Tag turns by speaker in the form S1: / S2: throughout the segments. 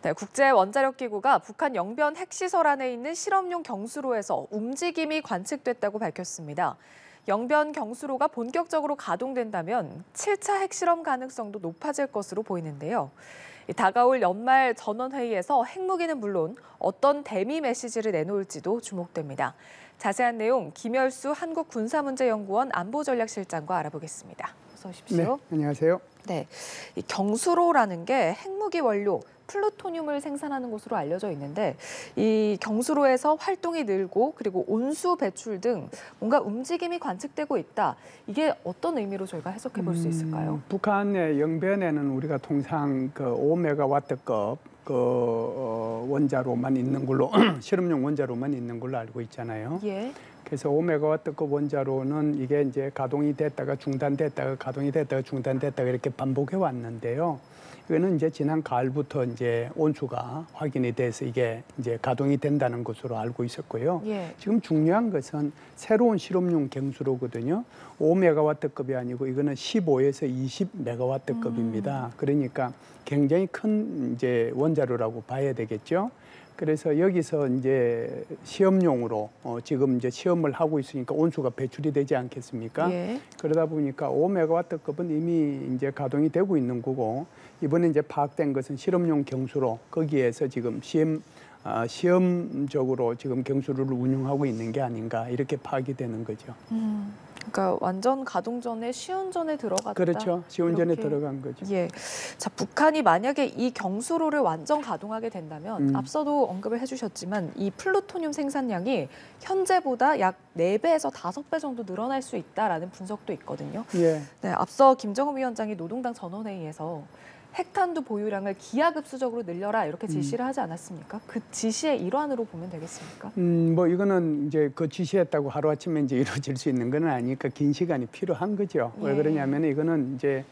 S1: 네, 국제원자력기구가 북한 영변 핵시설 안에 있는 실험용 경수로에서 움직임이 관측됐다고 밝혔습니다. 영변 경수로가 본격적으로 가동된다면 7차 핵실험 가능성도 높아질 것으로 보이는데요. 다가올 연말 전원회의에서 핵무기는 물론 어떤 대미 메시지를 내놓을지도 주목됩니다. 자세한 내용 김열수 한국군사문제연구원 안보전략실장과 알아보겠습니다. 어서 오십시오.
S2: 네, 안녕하세요.
S1: 네, 이 경수로라는 게 핵무기 원료 플루토늄을 생산하는 곳으로 알려져 있는데 이 경수로에서 활동이 늘고 그리고 온수 배출 등 뭔가 움직임이 관측되고 있다. 이게 어떤 의미로 저희가 해석해 볼 수 있을까요?
S2: 북한의 영변에는 우리가 통상 그 5메가와트급 원자로만 있는 걸로 실험용 원자로만 있는 걸로 알고 있잖아요.
S1: 예.
S2: 그래서 5메가와트급 원자로는 이게 이제 가동이 됐다가 중단됐다가 가동이 됐다가 중단됐다가 이렇게 반복해 왔는데요. 이거는 이제 지난 가을부터 이제 온수가 확인이 돼서 이게 이제 가동이 된다는 것으로 알고 있었고요.
S1: 예.
S2: 지금 중요한 것은 새로운 실험용 경수로거든요. 5메가와트급이 아니고 이거는 15에서 20메가와트급입니다. 그러니까 굉장히 큰 이제 원자로라고 봐야 되겠죠. 그래서 여기서 이제 시험용으로 지금 이제 시험을 하고 있으니까 온수가 배출이 되지 않겠습니까?
S1: 예.
S2: 그러다 보니까 5메가와트급은 이미 이제 가동이 되고 있는 거고 이번에 이제 파악된 것은 실험용 경수로 거기에서 지금 시험적으로 지금 경수로를 운영하고 있는 게 아닌가 이렇게 파악이 되는 거죠.
S1: 그러니까 완전 가동 전에 시운전에 들어갔다.
S2: 그렇죠. 시운전에
S1: 이렇게.
S2: 들어간 거죠.
S1: 예. 자, 북한이 만약에 이 경수로를 완전 가동하게 된다면 앞서도 언급을 해주셨지만 이 플루토늄 생산량이 현재보다 약 4배에서 5배 정도 늘어날 수 있다라는 분석도 있거든요.
S2: 예.
S1: 네, 앞서 김정은 위원장이 노동당 전원회의에서 핵탄두 보유량을 기하급수적으로 늘려라 이렇게 지시를 하지 않았습니까? 그 지시의 일환으로 보면 되겠습니까?
S2: 뭐 이거는 이제 그 지시했다고 하루아침에 이제 이루어질 수 있는 건 아니니까 긴 시간이 필요한 거죠.
S1: 예.
S2: 왜 그러냐면 이거는 이제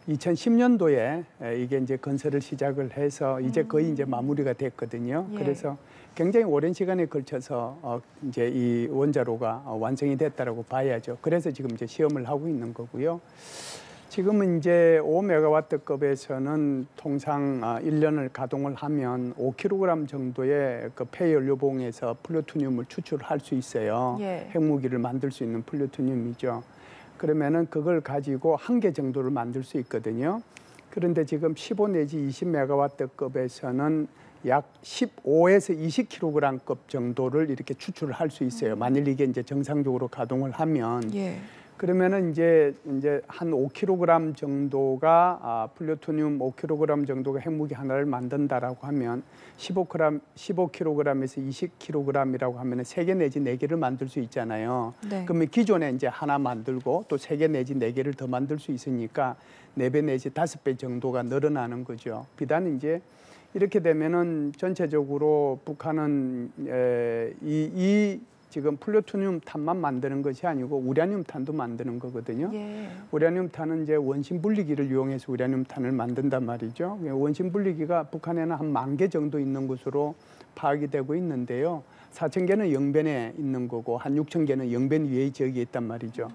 S2: 2010년도에 이게 이제 건설을 시작을 해서 이제 거의 이제 마무리가 됐거든요.
S1: 예.
S2: 그래서 굉장히 오랜 시간에 걸쳐서 이제 이 원자로가 완성이 됐다라고 봐야죠. 그래서 지금 이제 시험을 하고 있는 거고요. 지금은 이제 5메가와트급에서는 통상 1년을 가동을 하면 5kg 정도의 그 폐연료봉에서 플루토늄을 추출할 수 있어요.
S1: 예.
S2: 핵무기를 만들 수 있는 플루토늄이죠. 그러면은 그걸 가지고 1개 정도를 만들 수 있거든요. 그런데 지금 15 내지 20메가와트급에서는 약 15에서 20kg급 정도를 이렇게 추출을 할 수 있어요. 만일 이게 이제 정상적으로 가동을 하면.
S1: 예.
S2: 그러면은 이제 한 5kg 정도가 플루토늄 5kg 정도가 핵무기 하나를 만든다라고 하면 15kg에서 20kg이라고 하면은 3개 내지 4개를 만들 수 있잖아요.
S1: 네.
S2: 그러면 기존에 이제 하나 만들고 또 3개 내지 4개를 더 만들 수 있으니까 4배 내지 5배 정도가 늘어나는 거죠. 비단 이제 이렇게 되면은 전체적으로 북한은 지금 플루토늄 탄만 만드는 것이 아니고 우라늄 탄도 만드는 거거든요.
S1: 예.
S2: 우라늄 탄은 이제 원심 분리기를 이용해서 우라늄 탄을 만든단 말이죠. 원심 분리기가 북한에는 한 10,000개 정도 있는 것으로 파악이 되고 있는데요. 4,000개는 영변에 있는 거고 한 6,000개는 영변 위의 지역에 있단 말이죠.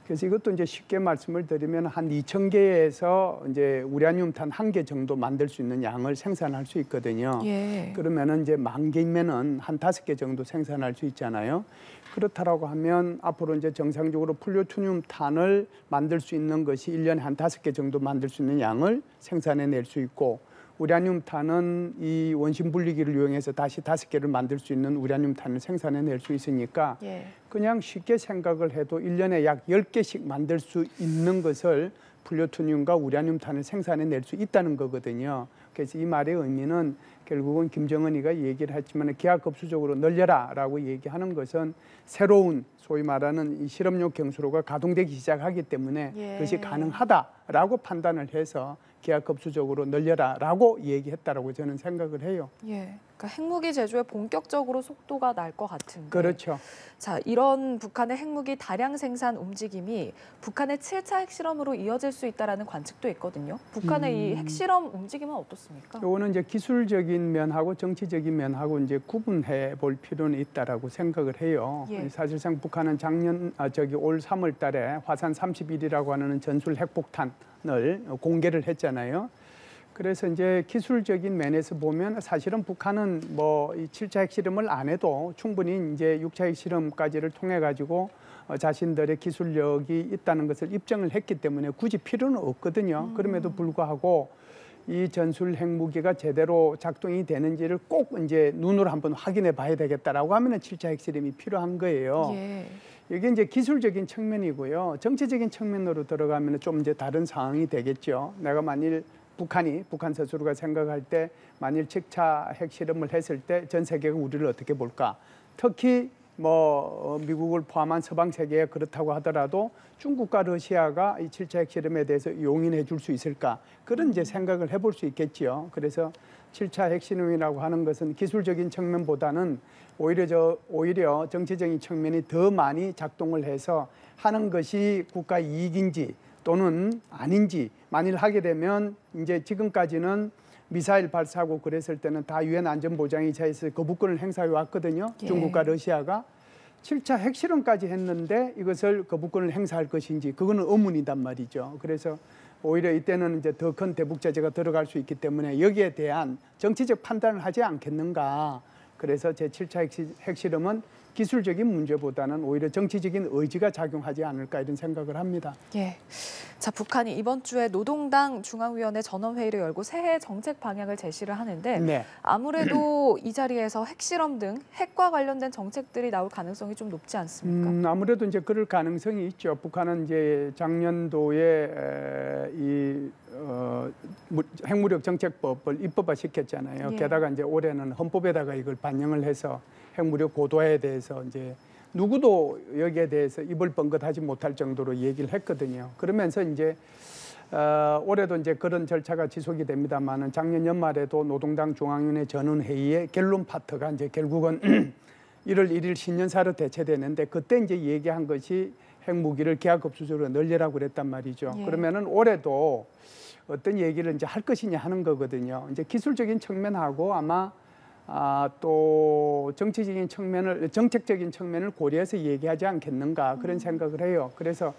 S2: 그래서 이것도 이제 쉽게 말씀을 드리면 한 2,000개에서 이제 우라늄탄 1개 정도 만들 수 있는 양을 생산할 수 있거든요.
S1: 예.
S2: 그러면은 이제 10,000개면은 한 5개 정도 생산할 수 있잖아요. 그렇다라고 하면 앞으로 이제 정상적으로 플루토늄 탄을 만들 수 있는 것이 1년에 한 5개 정도 만들 수 있는 양을 생산해낼 수 있고 우라늄 탄은 이 원심 분리기를 이용해서 다시 5개를 만들 수 있는 우라늄 탄을 생산해낼 수 있으니까
S1: 예.
S2: 그냥 쉽게 생각을 해도 1년에 약 10개씩 만들 수 있는 것을 플루토늄과 우라늄 탄을 생산해낼 수 있다는 거거든요. 그래서 이 말의 의미는 결국은 김정은이가 얘기를 했지만 기하급수적으로 늘려라라고 얘기하는 것은 새로운 소위 말하는 이 실험용 경수로가 가동되기 시작하기 때문에
S1: 예.
S2: 그것이 가능하다라고 판단을 해서 기하급수적으로 늘려라라고 얘기했다라고 저는 생각을 해요.
S1: 예. 그러니까 핵무기 제조에 본격적으로 속도가 날 것 같은데.
S2: 그렇죠.
S1: 자, 이런 북한의 핵무기 다량 생산 움직임이 북한의 7차 핵실험으로 이어질 수 있다라는 관측도 있거든요. 북한의 이 핵실험 움직임은 어떻습니까?
S2: 이거는 이제 기술적인 면하고 정치적인 면하고 이제 구분해 볼 필요는 있다라고 생각을 해요.
S1: 예.
S2: 사실상 북한은 올 3월달에 화산 31이라고 하는 전술 핵폭탄을 공개를 했잖아요. 그래서 이제 기술적인 면에서 보면 사실은 북한은 뭐 이 7차 핵실험을 안 해도 충분히 이제 6차 핵실험까지를 통해 가지고 자신들의 기술력이 있다는 것을 입증을 했기 때문에 굳이 필요는 없거든요. 그럼에도 불구하고 이 전술 핵무기가 제대로 작동이 되는지를 꼭 이제 눈으로 한번 확인해 봐야 되겠다라고 하면은 7차 핵실험이 필요한 거예요.
S1: 예.
S2: 이게 이제 기술적인 측면이고요. 정치적인 측면으로 들어가면 좀 이제 다른 상황이 되겠죠. 내가 만일 북한 스스로가 생각할 때 만일 7차 핵실험을 했을 때 전 세계가 우리를 어떻게 볼까? 특히 뭐 미국을 포함한 서방 세계에 그렇다고 하더라도 중국과 러시아가 이 7차 핵실험에 대해서 용인해 줄 수 있을까? 그런 이제 생각을 해볼 수 있겠지요. 그래서 7차 핵실험이라고 하는 것은 기술적인 측면보다는 오히려 정치적인 측면이 더 많이 작동을 해서 하는 것이 국가 이익인지 또는 아닌지 만일 하게 되면 이제 지금까지는 미사일 발사하고 그랬을 때는 다 유엔 안전보장이사에서 거부권을 행사해 왔거든요.
S1: 예.
S2: 중국과 러시아가 7차 핵실험까지 했는데 이것을 거부권을 행사할 것인지 그거는 의문이단 말이죠. 그래서 오히려 이때는 이제 더 큰 대북 제재가 들어갈 수 있기 때문에 여기에 대한 정치적 판단을 하지 않겠는가. 그래서 제 7차 핵실험은 기술적인 문제보다는 오히려 정치적인 의지가 작용하지 않을까 이런 생각을 합니다.
S1: 예. 자, 북한이 이번 주에 노동당 중앙위원회 전원회의를 열고 새해 정책 방향을 제시를 하는데
S2: 네.
S1: 아무래도 이 자리에서 핵실험 등 핵과 관련된 정책들이 나올 가능성이 좀 높지 않습니까?
S2: 아무래도 이제 그럴 가능성이 있죠. 북한은 이제 작년도에 핵무력 정책법을 입법화 시켰잖아요.
S1: 예.
S2: 게다가 이제 올해는 헌법에다가 이걸 반영을 해서 핵무력 고도화에 대해서 이제 누구도 여기에 대해서 입을 뻥긋하지 못할 정도로 얘기를 했거든요. 그러면서 이제 올해도 이제 그런 절차가 지속이 됩니다만은 작년 연말에도 노동당 중앙위원회 전원회의의 결론 파트가 이제 결국은 1월 1일 신년사로 대체되는데 그때 이제 얘기한 것이 핵무기를 기하급수적으로 늘리라고 그랬단 말이죠.
S1: 예.
S2: 그러면은 올해도 어떤 얘기를 이제 할 것이냐 하는 거거든요. 이제 기술적인 측면하고 아마 또 정치적인 측면을 정책적인 측면을 고려해서 얘기하지 않겠는가 그런 생각을 해요. 그래서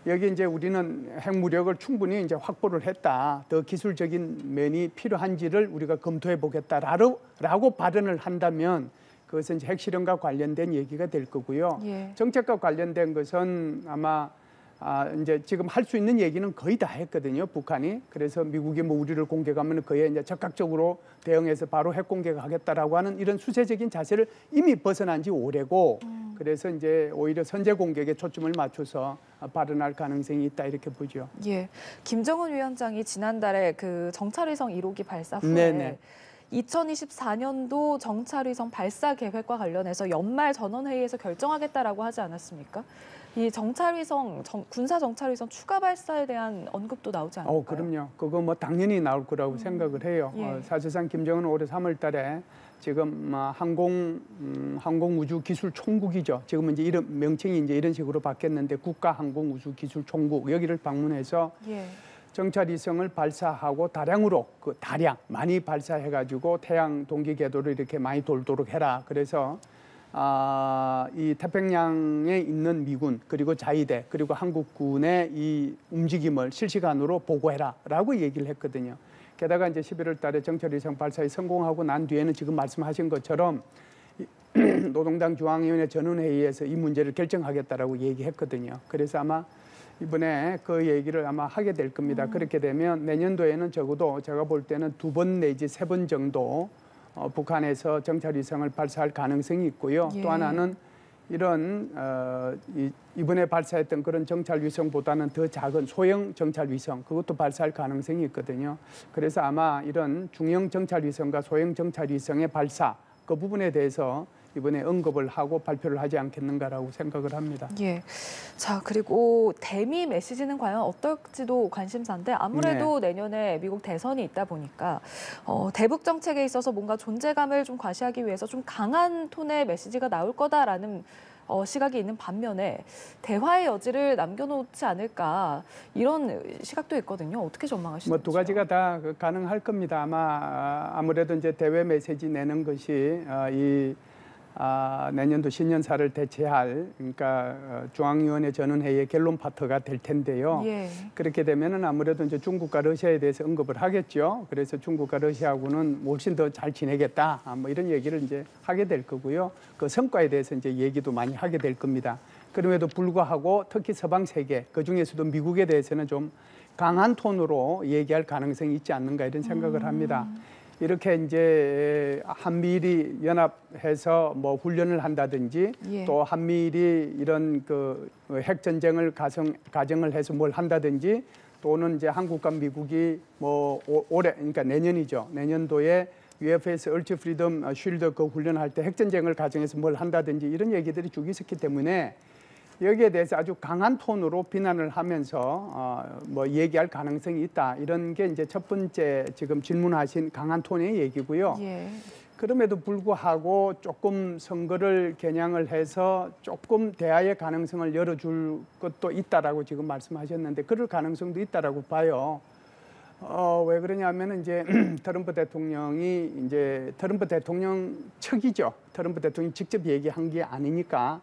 S2: 여기 이제 우리는 핵무력을 충분히 이제 확보를 했다. 더 기술적인 면이 필요한지를 우리가 검토해 보겠다라고 발언을 한다면 그것은 이제 핵실험과 관련된 얘기가 될 거고요.
S1: 예.
S2: 정책과 관련된 것은 아마 이제 지금 할 수 있는 얘기는 거의 다 했거든요, 북한이. 그래서 미국이 뭐 우리를 공격하면 그에 이제 적극적으로 대응해서 바로 핵 공격하겠다라고 하는 이런 수세적인 자세를 이미 벗어난 지 오래고, 그래서 이제 오히려 선제 공격에 초점을 맞춰서 발언할 가능성이 있다 이렇게 보죠.
S1: 예. 김정은 위원장이 지난달에 그 정찰위성 1호기 발사 후에
S2: 네네.
S1: 2024년도 정찰위성 발사 계획과 관련해서 연말 전원회의에서 결정하겠다라고 하지 않았습니까? 이 군사 정찰위성 추가 발사에 대한 언급도 나오지 않을까요?
S2: 그럼요. 그거 뭐 당연히 나올 거라고 생각을 해요.
S1: 예.
S2: 사실상 김정은은 올해 3월 달에 지금 항공우주기술총국이죠. 지금 이제 이런 명칭이 이제 이런 식으로 바뀌었는데 국가항공우주기술총국 여기를 방문해서
S1: 예.
S2: 정찰위성을 발사하고 다량 많이 발사해가지고 태양 동기 궤도를 이렇게 많이 돌도록 해라. 그래서 이 태평양에 있는 미군 그리고 자위대 그리고 한국군의 이 움직임을 실시간으로 보고해라라고 얘기를 했거든요. 게다가 이제 11월 달에 정찰위성 발사에 성공하고 난 뒤에는 지금 말씀하신 것처럼 노동당 중앙위원회 전원회의에서 이 문제를 결정하겠다라고 얘기했거든요. 그래서 아마 이번에 그 얘기를 아마 하게 될 겁니다. 그렇게 되면 내년도에는 적어도 제가 볼 때는 2번 내지 3번 정도 북한에서 정찰위성을 발사할 가능성이 있고요.
S1: 예.
S2: 또 하나는 이런 이번에 발사했던 그런 정찰위성보다는 더 작은 소형 정찰위성 그것도 발사할 가능성이 있거든요. 그래서 아마 이런 중형 정찰위성과 소형 정찰위성의 발사 그 부분에 대해서 이번에 언급을 하고 발표를 하지 않겠는가라고 생각을 합니다.
S1: 예. 자, 그리고 대미 메시지는 과연 어떨지도 관심사인데 아무래도 내년에 미국 대선이 있다 보니까 대북 정책에 있어서 뭔가 존재감을 좀 과시하기 위해서 좀 강한 톤의 메시지가 나올 거다라는 시각이 있는 반면에 대화의 여지를 남겨놓지 않을까 이런 시각도 있거든요. 어떻게 전망하시는지요?
S2: 뭐 두 가지가 다 가능할 겁니다. 아무래도 이제 대외 메시지 내는 것이 내년도 신년사를 대체할 그러니까 중앙위원회 전원회의의 결론 파트가 될 텐데요.
S1: 예.
S2: 그렇게 되면은 아무래도 이제 중국과 러시아에 대해서 언급을 하겠죠. 그래서 중국과 러시아하고는 훨씬 더 잘 지내겠다. 뭐 이런 얘기를 이제 하게 될 거고요. 그 성과에 대해서 이제 얘기도 많이 하게 될 겁니다. 그럼에도 불구하고 특히 서방 세계, 그 중에서도 미국에 대해서는 좀 강한 톤으로 얘기할 가능성이 있지 않는가 이런 생각을 합니다. 이렇게 이제 한미일이 연합해서 뭐 훈련을 한다든지
S1: 예.
S2: 또 한미일이 이런 그 핵 전쟁을 가정을 해서 뭘 한다든지 또는 이제 한국과 미국이 뭐 올해 그러니까 내년이죠. 내년도에 UFS 얼치 프리덤 쉴드 그 훈련할 때 핵 전쟁을 가정해서 뭘 한다든지 이런 얘기들이 쭉 있었기 때문에 여기에 대해서 아주 강한 톤으로 비난을 하면서 뭐 얘기할 가능성이 있다. 이런 게 이제 첫 번째 지금 질문하신 강한 톤의 얘기고요.
S1: 예.
S2: 그럼에도 불구하고 조금 선거를 겨냥을 해서 조금 대화의 가능성을 열어줄 것도 있다라고 지금 말씀하셨는데 그럴 가능성도 있다라고 봐요. 왜 그러냐면은 이제 트럼프 대통령이 이제 트럼프 대통령 측이죠. 트럼프 대통령이 직접 얘기한 게 아니니까.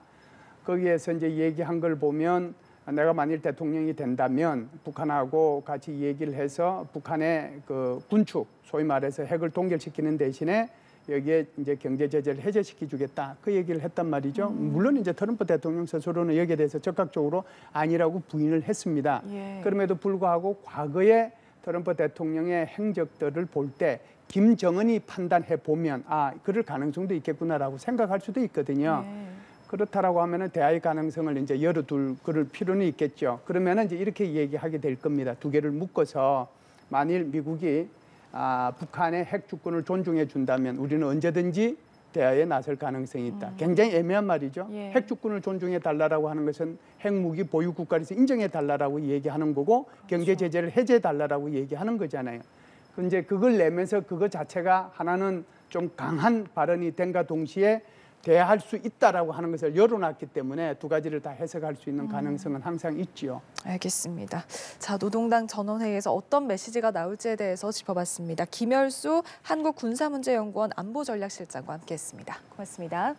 S2: 거기에서 이제 얘기한 걸 보면 내가 만일 대통령이 된다면 북한하고 같이 얘기를 해서 북한의 그 군축, 소위 말해서 핵을 동결시키는 대신에 여기에 이제 경제 제재를 해제시켜 주겠다. 그 얘기를 했단 말이죠. 물론 이제 트럼프 대통령 스스로는 여기에 대해서 적극적으로 아니라고 부인을 했습니다.
S1: 예.
S2: 그럼에도 불구하고 과거에 트럼프 대통령의 행적들을 볼 때 김정은이 판단해 보면 그럴 가능성도 있겠구나라고 생각할 수도 있거든요.
S1: 예.
S2: 그렇다라고 하면은 대화의 가능성을 이제 열어둘 그럴 필요는 있겠죠. 그러면은 이제 이렇게 얘기하게 될 겁니다. 두 개를 묶어서 만일 미국이 북한의 핵 주권을 존중해 준다면 우리는 언제든지 대화에 나설 가능성이 있다. 굉장히 애매한 말이죠.
S1: 예.
S2: 핵 주권을 존중해 달라라고 하는 것은 핵무기 보유 국가에서 인정해 달라라고 얘기하는 거고 경제 제재를 해제해 달라라고 얘기하는 거잖아요. 근데 그걸 내면서 그거 자체가 하나는 좀 강한 발언이 된과 동시에 대할 수 있다라고 하는 것을 열어놨기 때문에 두 가지를 다 해석할 수 있는 가능성은 항상 있지요.
S1: 알겠습니다. 자, 노동당 전원회의에서 어떤 메시지가 나올지에 대해서 짚어봤습니다. 김열수 한국군사문제연구원 안보전략실장과 함께했습니다. 고맙습니다.